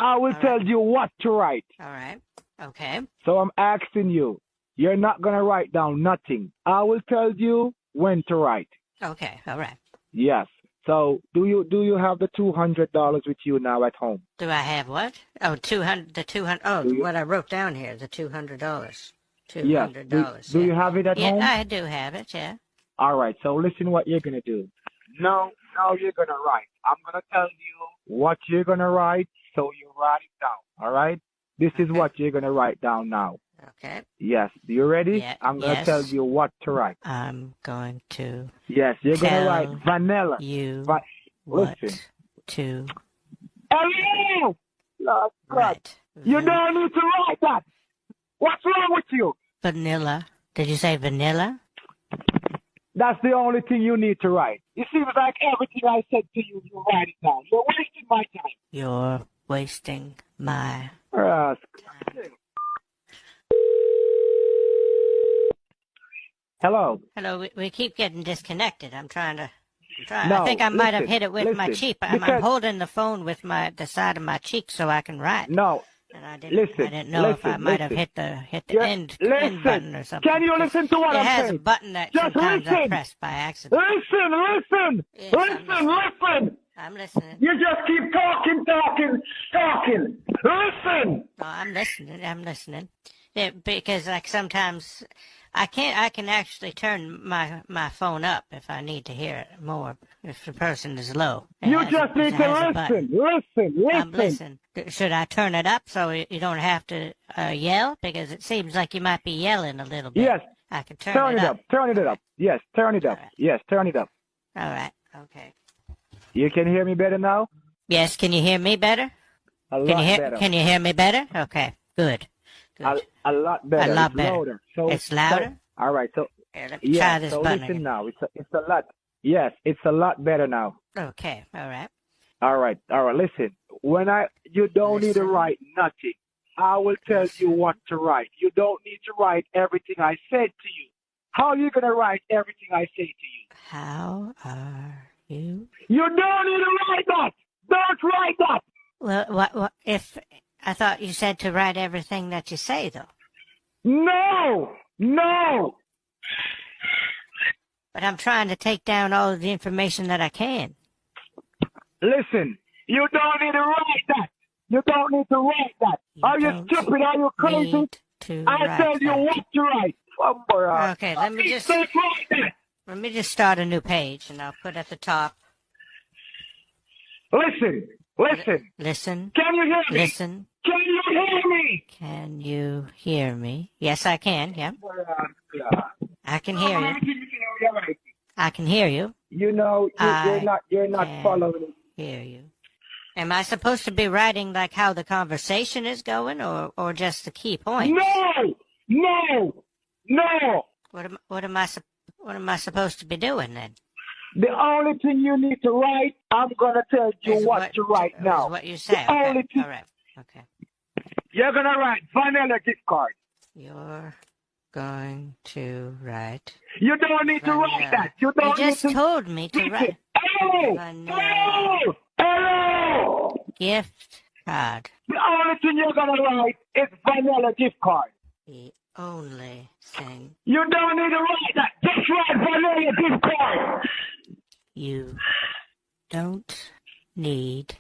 I will tell you what to write. All right. Okay. So I'm asking you. You're not going to write down nothing. I will tell you when to write. Okay. All right. Yes. So do you have the $200 with you now at home? Do I have what? Oh, 200. The 200. Oh, what I wrote down here. The $200. $200. Do you have it at home? Yeah, I do have it. Yeah. All right. So listen, what you're gonna do. Now you're gonna write. I'm gonna tell you what you're gonna write, so you write it down. All right. This is what you're gonna write down now. Okay. Yes. You ready? Yeah, I'm gonna tell you what to write. I'm going to. Yes, you're gonna write vanilla. You listen. To. Hello. Lord God. Right. You don't need to write that. What's wrong with you? Vanilla. Did you say vanilla? That's the only thing you need to write. It seems like everything I said to you, you write it down. You're wasting my time. You're wasting my time. Hello. Hello. We keep getting disconnected. I'm trying. No, I think I might have hit it with my cheek. I'm holding the phone with the side of my cheek so I can write. No. And I didn't know if I might have hit the end button or something. Can you listen to what I'm saying? It has a button that sometimes I press by accident. Listen. Yes, Listen. I'm listening. You just keep talking. Listen. No, I'm listening. Yeah, because like sometimes I can actually turn my phone up if I need to hear it more, if the person is low. You just need to listen. I'm listening. Should I turn it up so you don't have to yell? Because it seems like you might be yelling a little bit. Yes. I can turn it up. Turn it up. Yes, turn it up. Right. Yes, turn it up. All right. Okay. You can hear me better now? Yes. Can you hear me better? Better. Can you hear me better? Okay. Good. A lot better. A lot it's better. Louder. So it's louder? All right. So here, let me try this button listen again. now. It's a lot. Yes, it's a lot better now. Okay. All right. All right. Listen. You don't need to write nothing. I will tell you what to write. You don't need to write everything I said to you. How are you going to write everything I say to you? How are you? You don't need to write that. Don't write that. Well, what if I thought you said to write everything that you say, though? No. But I'm trying to take down all of the information that I can. Listen, you don't need to write that. You don't need to write that. Are you stupid? Are you crazy? I tell you what to write. Okay, let me just start a new page, and I'll put at the top. Listen. Listen. Can you hear me? Listen. Can you hear me? Can you hear me? Yes, I can. Yeah. I can hear you. I can hear you. You know, you're not following. Hear you. Am I supposed to be writing like how the conversation is going, or just the key points? No. What am I supposed to be doing then? The only thing you need to write, I'm gonna tell you what to write now. What you say? The only thing. All right. Okay. You're gonna write vanilla gift card. You're going to write. You don't need to write that. You just told me to write. Hello. Gift card. The only thing you're gonna write is vanilla gift card. The only thing. You don't need to write that. Just write vanilla gift card. You don't need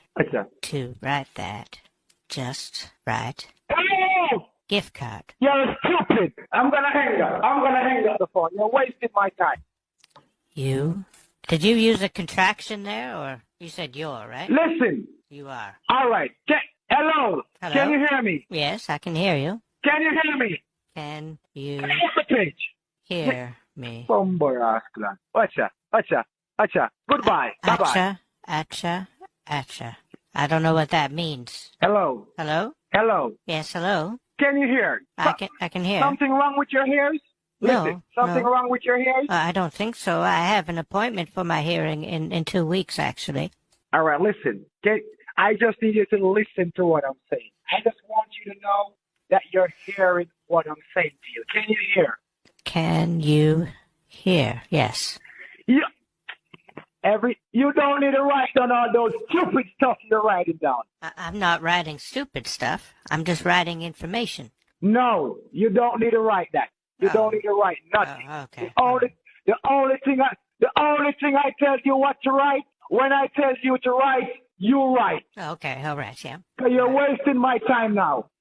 to write that. Just write. Hello. Gift card. You're stupid. I'm gonna hang up the phone. You're wasting my time. Did you use a contraction there, or you said you're, right? Listen. You are. All right. Hello. Can you hear me? Yes, I can hear you. Can you hear me? Can you hear me? Acha. Goodbye. Bye-bye. Acha. I don't know what that means. Hello. Yes, hello. Can you hear? I can hear. Something wrong with your ears? Listen, something wrong with your ears? I don't think so. I have an appointment for my hearing in 2 weeks, actually. All right, listen. I just need you to listen to what I'm saying. I just want you to know that you're hearing what I'm saying to you. Can you hear? Can you hear? Yes. You don't need to write down all those stupid stuff you're writing down. I'm not writing stupid stuff. I'm just writing information. No, you don't need to write that. You don't need to write nothing. Okay. The only thing I tell you what to write, when I tell you to write, you write. Okay, all right, yeah. Because you're wasting my time now.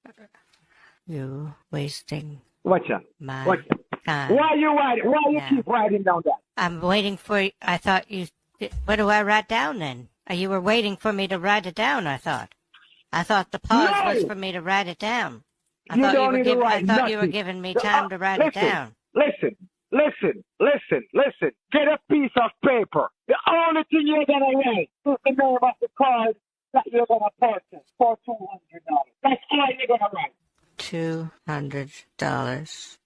You wasting Watcha. my time. Why you writing? Why you keep writing down that? I'm waiting for you. I thought you... What do I write down then? You were waiting for me to write it down, I thought. I thought the pause was for me to write it down. I thought you were giving me time to write it down. Listen. Get a piece of paper. The only thing you're going to write is the name of the card that you're going to purchase for $200. That's all you're going to write. $200.